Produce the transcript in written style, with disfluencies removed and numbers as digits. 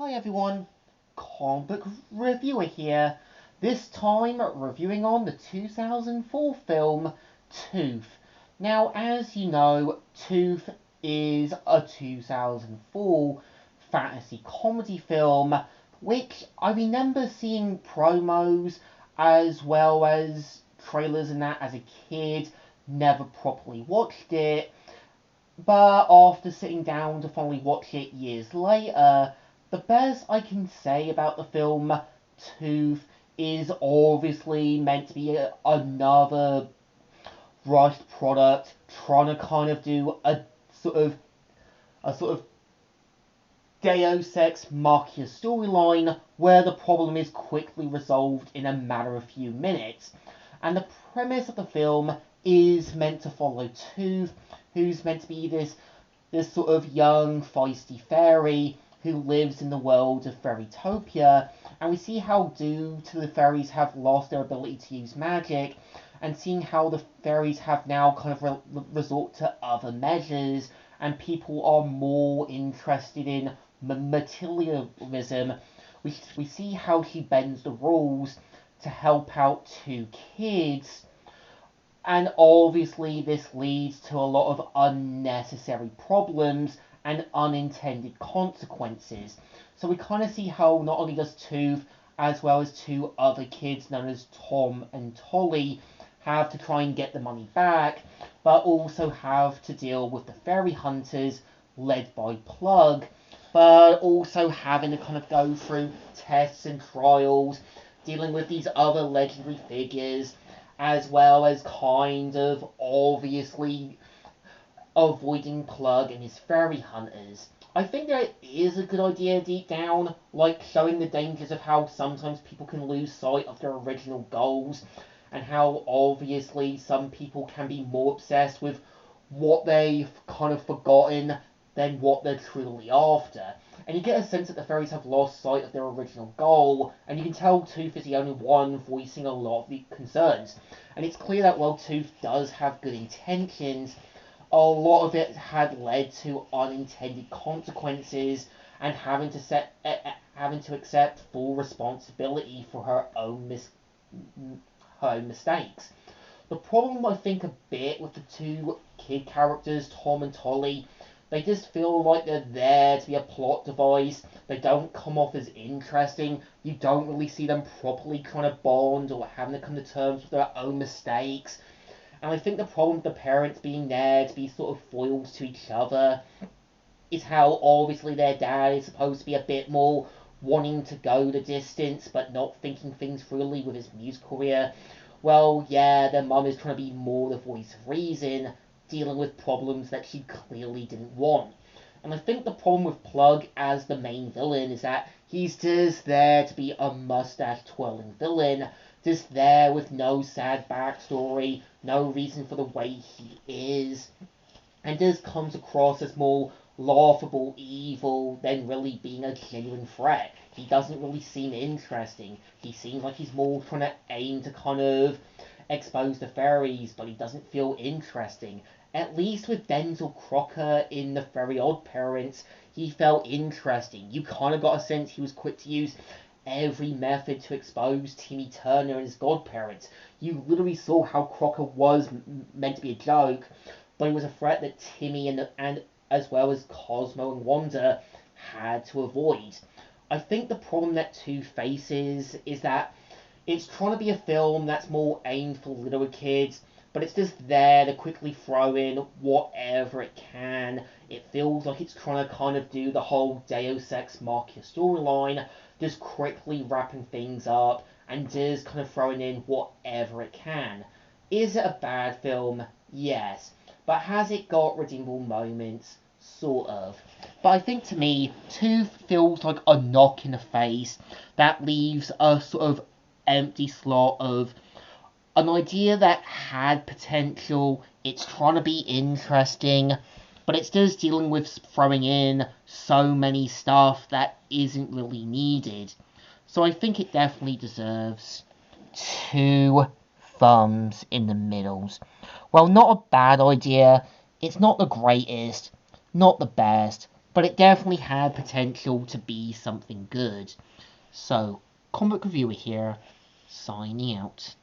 Hi everyone, comic book reviewer here. This time reviewing on the 2004 film Tooth. Now, as you know, Tooth is a 2004 fantasy comedy film, which I remember seeing promos as well as trailers and that as a kid. Never properly watched it, but after sitting down to finally watch it years later, the best I can say about the film Tooth is obviously meant to be another rushed product trying to kind of do a sort of Deus Ex Machina storyline where the problem is quickly resolved in a matter of few minutes. And the premise of the film is meant to follow Tooth, who's meant to be this sort of young, feisty fairy who lives in the world of Fairytopia, and we see how due to the fairies have lost their ability to use magic, and seeing how the fairies have now kind of resort to other measures, and people are more interested in materialism. We see how she bends the rules to help out two kids, and obviously this leads to a lot of unnecessary problems and unintended consequences. So we kind of see how not only does Tooth, as well as two other kids known as Tom and Tolly, have to try and get the money back, but also have to deal with the fairy hunters led by Plug, but also having to kind of go through tests and trials, dealing with these other legendary figures, as well as kind of obviously avoiding Plug and his fairy hunters. I think that is a good idea deep down, like showing the dangers of how sometimes people can lose sight of their original goals, and how obviously some people can be more obsessed with what they've kind of forgotten than what they're truly after. And you get a sense that the fairies have lost sight of their original goal, and you can tell Tooth is the only one voicing a lot of the concerns. And it's clear that while Tooth does have good intentions, a lot of it had led to unintended consequences and having to accept full responsibility for her own mistakes. The problem I think a bit with the two kid characters, Tom and Tolly, they just feel like they're there to be a plot device. They don't come off as interesting. You don't really see them properly trying to bond or having to come to terms with their own mistakes. And I think the problem with the parents being there to be sort of foils to each other is how obviously their dad is supposed to be a bit more wanting to go the distance but not thinking things thoroughly with his music career. Well, yeah, their mum is trying to be more the voice of reason, dealing with problems that she clearly didn't want. And I think the problem with Plug as the main villain is that he's just there to be a mustache twirling villain, just there with no sad backstory, no reason for the way he is, and just comes across as more laughable evil than really being a genuine threat. He doesn't really seem interesting. He seems like he's more trying to aim to kind of expose the fairies, but he doesn't feel interesting. At least with Denzel Crocker in The Very Odd Parents, he felt interesting. You kind of got a sense he was quick to use every method to expose Timmy Turner and his godparents. You literally saw how Crocker was meant to be a joke, but it was a threat that Timmy and as well as Cosmo and Wanda had to avoid. I think the problem that Two faces is that it's trying to be a film that's more aimed for littler kids, but it's just there to quickly throw in whatever it can. It feels like it's trying to kind of do the whole Deus Ex Machina storyline, just quickly wrapping things up and just kind of throwing in whatever it can. Is it a bad film? Yes. But has it got redeemable moments? Sort of. But I think to me, Tooth feels like a knock in the face that leaves a sort of empty slot of an idea that had potential. It's trying to be interesting, but it's just dealing with throwing in so many stuff that isn't really needed. So I think it definitely deserves two thumbs in the middles. Well, not a bad idea. It's not the greatest, not the best, but it definitely had potential to be something good. So, Comic Reviewer here, signing out.